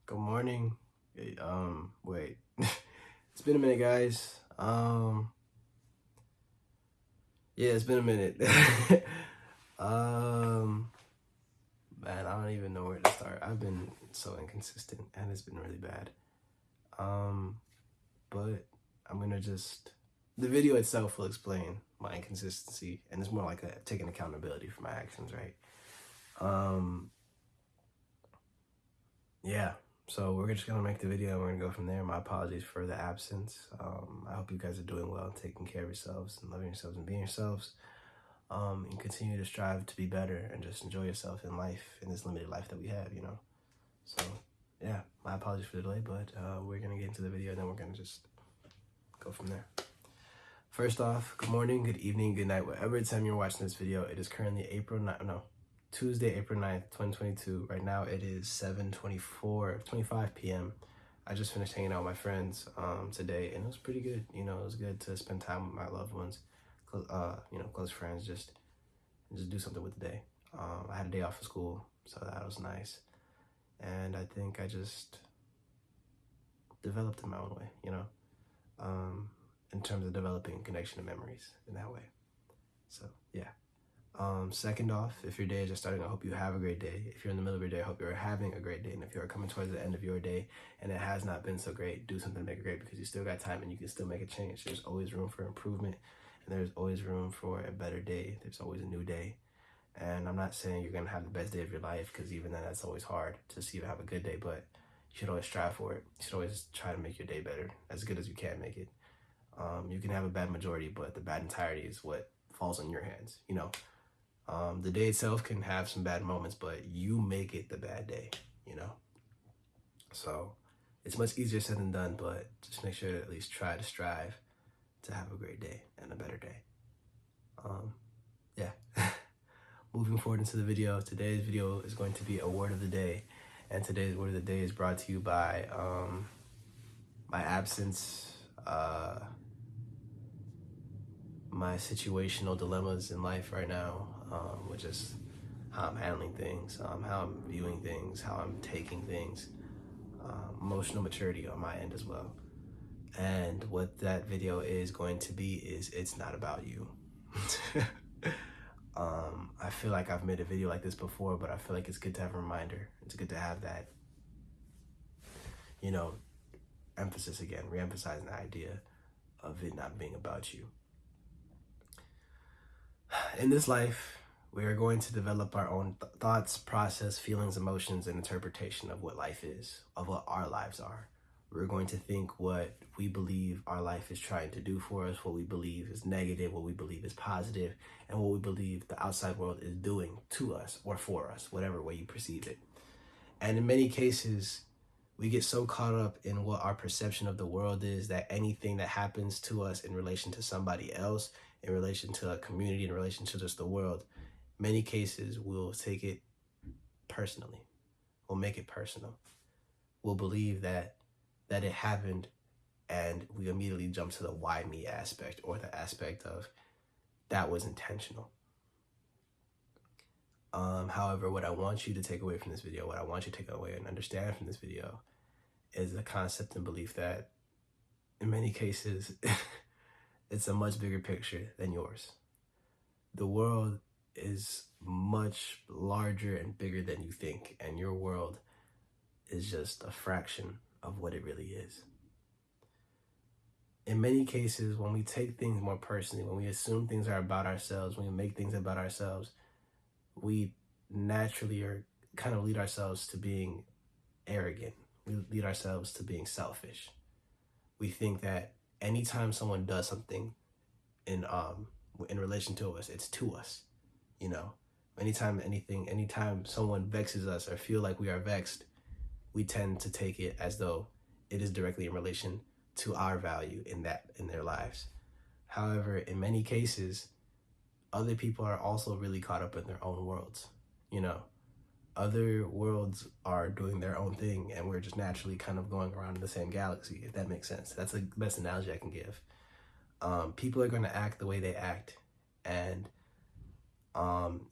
Good morning. Wait. It's been a minute, guys. Yeah, it's been a minute. um, Man, I don't even know where to start. I've been so inconsistent and it's been really bad. Um, but I'm gonna just the video itself will explain my inconsistency, and it's more like taking accountability for my actions, right? Um, yeah. So we're just gonna make the video and we're gonna go from there. My apologies for the absence. I hope you guys are doing well, taking care of yourselves and loving yourselves and being yourselves. And continue to strive to be better and just enjoy yourself in life, in this limited life that we have. So yeah, my apologies for the delay, but we're gonna get into the video and then we're gonna just go from there. First off, good morning, good evening, good night, whatever time you're watching this video. It is currently Tuesday, April 9th, 2022. Right now it is 7:25 p.m. I just finished hanging out with my friends today, and it was pretty good. It was good to spend time with my loved ones, close friends, just do something with the day. I had a day off of school, so that was nice. And I think I just developed in my own way, in terms of developing connection and memories in that way. So, yeah. Second off, if your day is just starting, I hope you have a great day. If you're in the middle of your day, I hope you're having a great day. And if you're coming towards the end of your day and it has not been so great, do something to make it great, because you still got time and you can still make a change. There's always room for improvement, and there's always room for a better day. There's always a new day. And I'm not saying you're going to have the best day of your life, because even then that's always hard to see you have a good day, but you should always strive for it. You should always try to make your day better, as good as you can make it. You can have a bad majority, but the bad entirety is what falls on your hands. The day itself can have some bad moments, but you make it the bad day. So it's much easier said than done, but just make sure to at least try to strive to have a great day and a better day. Yeah. Moving forward into the video, today's video is going to be a word of the day, and today's word of the day is brought to you by my absence, my situational dilemmas in life right now, which is how I'm handling things, how I'm viewing things, how I'm taking things, emotional maturity on my end as well. And what that video is going to be is, it's not about you. I feel like I've made a video like this before, but I feel like it's good to have a reminder. It's good to have that, emphasis again, re-emphasizing the idea of it not being about you. In this life, we are going to develop our own thoughts, process, feelings, emotions, and interpretation of what life is, of what our lives are. We're going to think what we believe our life is trying to do for us, what we believe is negative, what we believe is positive, and what we believe the outside world is doing to us or for us, whatever way you perceive it. And in many cases, we get so caught up in what our perception of the world is that anything that happens to us in relation to somebody else, in relation to a community, in relation to just the world, many cases we'll take it personally. We'll make it personal. We'll believe that it happened, and we immediately jump to the why me aspect, or the aspect of that was intentional. However, what I want you to take away from this video, what I want you to take away and understand from this video, is the concept and belief that in many cases, it's a much bigger picture than yours. The world is much larger and bigger than you think, and your world is just a fraction of what it really is. In many cases, when we take things more personally, when we assume things are about ourselves, when we make things about ourselves, we naturally kind of lead ourselves to being arrogant. We lead ourselves to being selfish. We think that anytime someone does something in relation to us, it's to us. Anytime someone vexes us or feel like we are vexed, we tend to take it as though it is directly in relation to our value in their lives. However, in many cases, other people are also really caught up in their own worlds. Other worlds are doing their own thing, and we're just naturally kind of going around in the same galaxy, if that makes sense. That's the best analogy I can give. People are going to act the way they act, and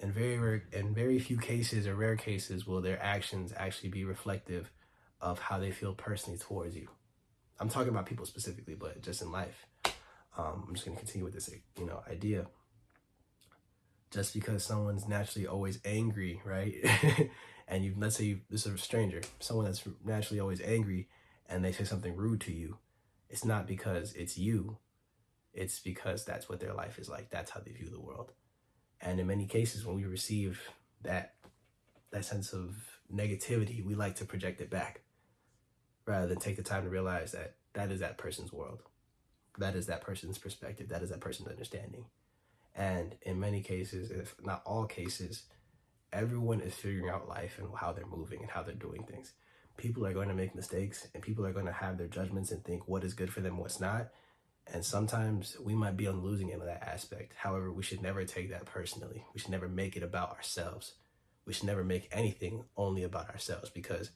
in very few cases, or rare cases, will their actions actually be reflective of how they feel personally towards you. I'm talking about people specifically, but just in life. I'm just going to continue with this, idea. Just because someone's naturally always angry, right? And let's say this is a stranger, someone that's naturally always angry, and they say something rude to you, it's not because it's you. It's because that's what their life is like. That's how they view the world. And in many cases, when we receive that sense of negativity, we like to project it back rather than take the time to realize that that is that person's world. That is that person's perspective. That is that person's understanding. And in many cases, if not all cases, everyone is figuring out life and how they're moving and how they're doing things. People are going to make mistakes, and people are going to have their judgments and think what is good for them, what's not. And sometimes we might be on the losing end of that aspect. However, we should never take that personally. We should never make it about ourselves. We should never make anything only about ourselves, because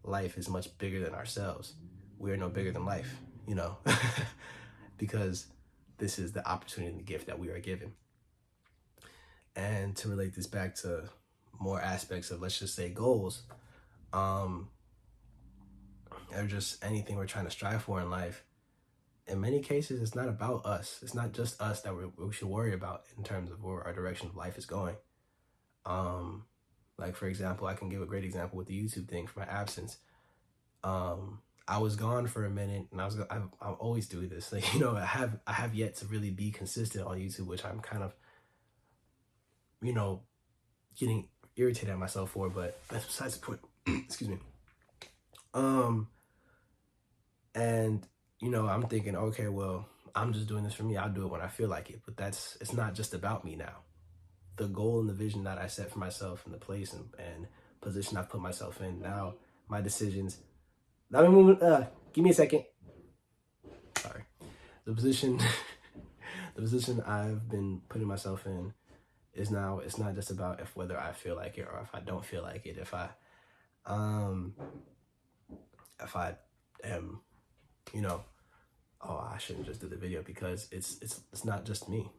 life is much bigger than ourselves. We are no bigger than life, because this is the opportunity and the gift that we are given. And to relate this back to more aspects of, let's just say, goals, or just anything we're trying to strive for in life, in many cases, it's not about us. It's not just us that we should worry about in terms of where our direction of life is going. Like, for example, I can give a great example with the YouTube thing for my absence. I was gone for a minute, and I always do this. Like, I have yet to really be consistent on YouTube, which I'm kind of, getting irritated at myself for, but that's besides the point. Excuse me. And I'm thinking, okay, well, I'm just doing this for me. I'll do it when I feel like it. But it's not just about me now. The goal and the vision that I set for myself, and the place and position I've put myself in now, my decisions. Give me a second. Sorry. The position I've been putting myself in is now, it's not just about whether I feel like it or if I don't feel like it. If I am, I shouldn't just do the video, because it's not just me.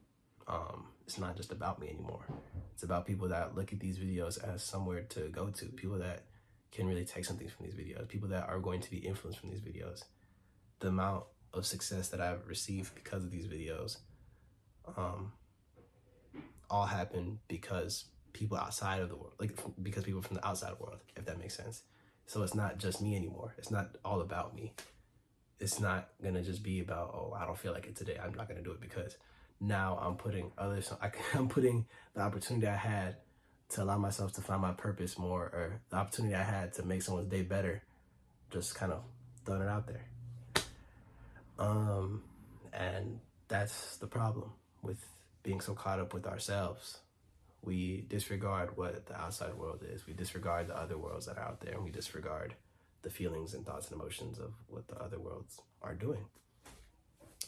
It's not just about me anymore. It's about people that look at these videos as somewhere to go to, people that can really take something from these videos, people that are going to be influenced from these videos. The amount of success that I've received because of these videos, all happen because people outside of the world, because people from the outside world, if that makes sense. So it's not just me anymore. It's not all about me. It's not gonna just be about, I don't feel like it today, I'm not gonna do it, because now I'm putting I'm putting the opportunity I had to allow myself to find my purpose more, or the opportunity I had to make someone's day better, just kind of throwing it out there. And that's the problem with being so caught up with ourselves. We disregard what the outside world is. We disregard the other worlds that are out there, and we disregard the feelings and thoughts and emotions of what the other worlds are doing.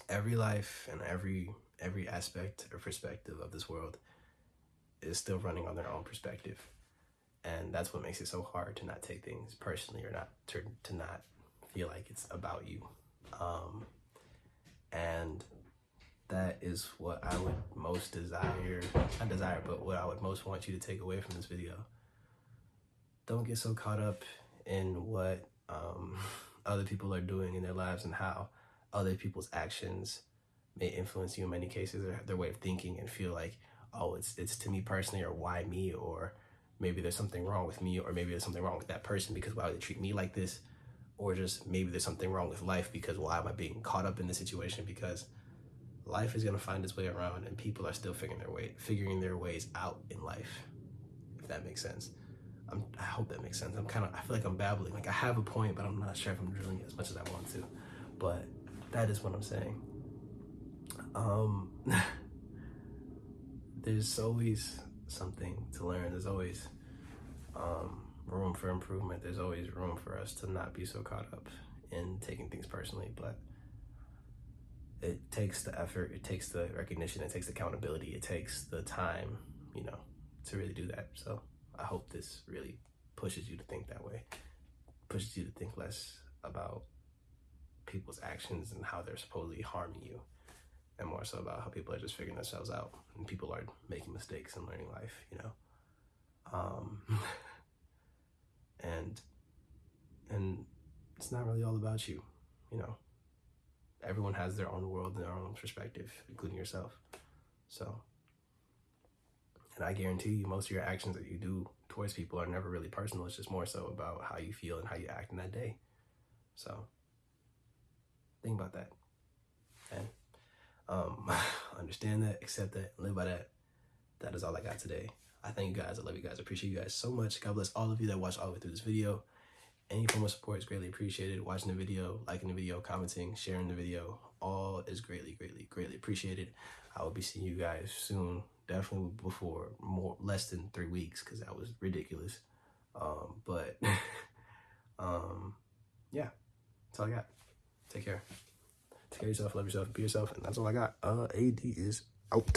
Every life and every aspect or perspective of this world is still running on their own perspective. And that's what makes it so hard to not take things personally, or not to not feel like it's about you. And that is what I would most what I would most want you to take away from this video. Don't get so caught up in what other people are doing in their lives, and how other people's actions may influence you in many cases, or their way of thinking, and feel like, oh, it's to me personally, or why me, or maybe there's something wrong with me, or maybe there's something wrong with that person because why would they treat me like this, or just maybe there's something wrong with life because why am I being caught up in this situation? Because life is gonna find its way around, and people are still figuring their ways out in life, if that makes sense. I hope that makes sense. I feel like I'm babbling. Like, I have a point, but I'm not sure if I'm drilling it as much as I want to. But that is what I'm saying. There's always something to learn. There's always room for improvement. There's always room for us to not be so caught up in taking things personally. But it takes the effort, it takes the recognition, it takes the accountability, it takes the time, to really do that. So I hope this really pushes you to think that way, pushes you to think less about people's actions and how they're supposedly harming you, and more so about how people are just figuring themselves out, and people are making mistakes and learning life, and it's not really all about you. You know, everyone has their own world and their own perspective, including yourself. So, and I guarantee you, most of your actions that you do towards people are never really personal. It's just more so about how you feel and how you act in that day. So, think about that. And understand that, accept that, live by that. That is all I got today. I thank you guys. I love you guys. I appreciate you guys so much. God bless all of you that watched all the way through this video. Any form of support is greatly appreciated. Watching the video, liking the video, commenting, sharing the video, all is greatly, greatly, greatly appreciated. I will be seeing you guys soon. Definitely before less than 3 weeks, because that was ridiculous. But yeah, that's all I got. Take care. Take care of yourself, love yourself, be yourself, and that's all I got. AD is out.